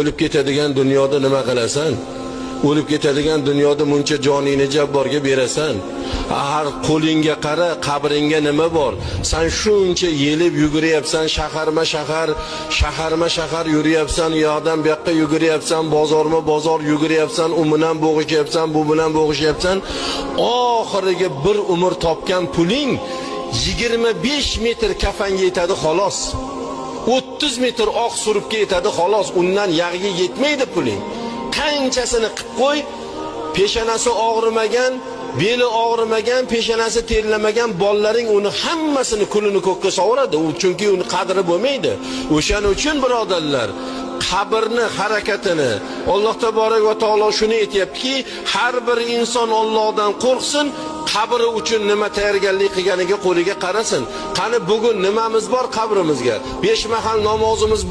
O'lib ketadigan dunyoda nima qilasan? O'lib ketadigan dunyoda muncha joningni jabborga berasan. Har qo'lingga qara, qabringga nima bor? Sen shuncha yelib yuguryapsan, shaharma-shahar yuryapsan, yoqdan bu yoqqa yuguryapsan, bozor yuguryapsan, u bilan bo'g'ishyapsan, bu bilan bo'g'ishyapsan. Oxiriga bir umr topgan puling 25 metr kafanga yetadi xolos. 30 metr oq suribga yetadi xolos. Undan yag'iga yetmaydi puling. Qanchasini qilib qo'y, peshonasi og'rimagan, beli og'rimagan, peshonasi terlamagan bollalaring uni hammasini kulini ko'kka sovuradi. U chunki uni qadri bo'lmaydi. O'shaning uchun birodarlar, qabrni harakatini Alloh taborak va taolo shuni aytayaptiki, har bir inson Allohdan qo'rqsin, qabri uchun nima tayyorgarlik qilganiga qo'liga qarasin. Qani bugun nimamiz bor qabrimizga? 5 mahal namozimiz